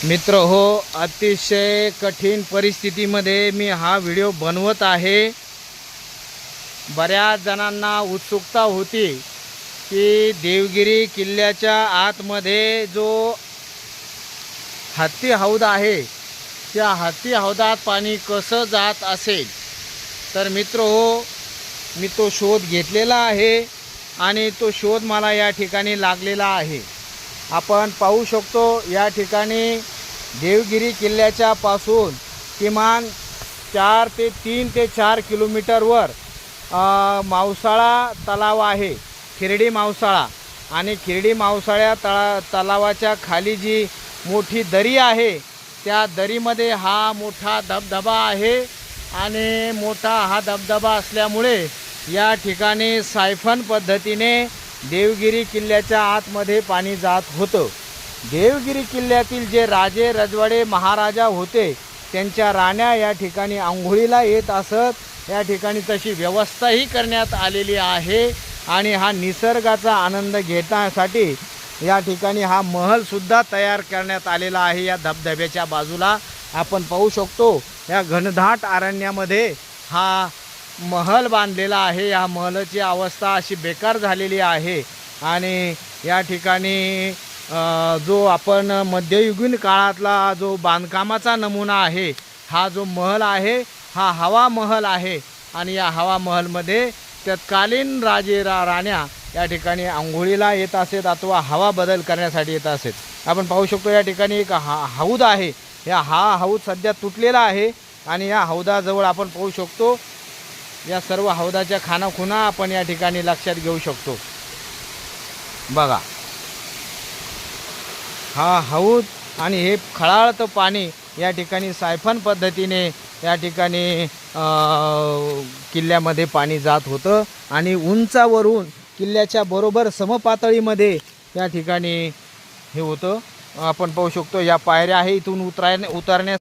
मित्र हो, अतिशय कठीण परिस्थितीमध्ये मी हा व्हिडिओ बनवत आहे। बऱ्याच जणांना उत्सुकता होती की देवगिरी किल्ल्याच्या आतमध्ये जो हत्ती हौद आहे त्या हत्ती हौदात पाणी कसं जात असेल। तर मित्र हो, मी तो शोध घेतलेला आहे आणि तो शोध मला या ठिकाणी लागलेला आहे। आपण पाहू शकतो या ठिकाणी देवगिरी किल्ल्याच्या पासून किमान 3 ते 4 किलोमीटरवर मावसाळा तलाव आहे, खिरडी मावसाळा। आणि खिरडी मावसाळ्या तलावाच्या खाली जी मोठी दरी आहे त्या दरीमध्ये हा मोठा धबधबा आहे आणि मोठा हा धबधबा असल्यामुळे या ठिकाणी सायफन पद्धतीने देवगिरी किल्ल्याच्या आतमध्ये पाणी जात होतं। देवगिरी किल्ल्यातील जे राजे रजवाडे महाराजा होते त्यांच्या राण्या या ठिकाणी अंघोळीला येत असत। या ठिकाणी तशी व्यवस्थाही करण्यात आलेली आहे आणि हा निसर्गाचा आनंद घेण्यासाठी या ठिकाणी हा महलसुद्धा तयार करण्यात आलेला आहे। या धबधब्याच्या बाजूला आपण पाहू शकतो या घनदाट अरण्यामध्ये हा महल बांधलेला आहे। या महलाची अवस्था अशी बेकार झालेली आहे आणि या ठिकाणी जो आपण मध्ययुगीन काळातला जो बांधकामाचा नमुना आहे, हा जो महल आहे हा हवा महल आहे आणि या हवा महलमध्ये तत्कालीन राजे राण्या या ठिकाणी अंघोळीला येत असत अथवा हवा बदल करण्यासाठी येत असत। आपण पाहू शकतो या ठिकाणी एक हौद आहे। या हौद सध्या तुटलेला आहे आणि या हौदाजवळ आपण पाहू शकतो या सर्व हौदाच्या खानाखुणा आपण या ठिकाणी लक्षात घेऊ शकतो। बघा हा हौद आणि हे खळाळतं पाणी या ठिकाणी सायफन पद्धतीने या ठिकाणी किल्ल्यामध्ये पाणी जात होतं आणि उंचावरून किल्ल्याच्या बरोबर समपातळीमध्ये या ठिकाणी हे होतं। आपण पाहू शकतो या पायऱ्या आहे, इथून उतरण्यास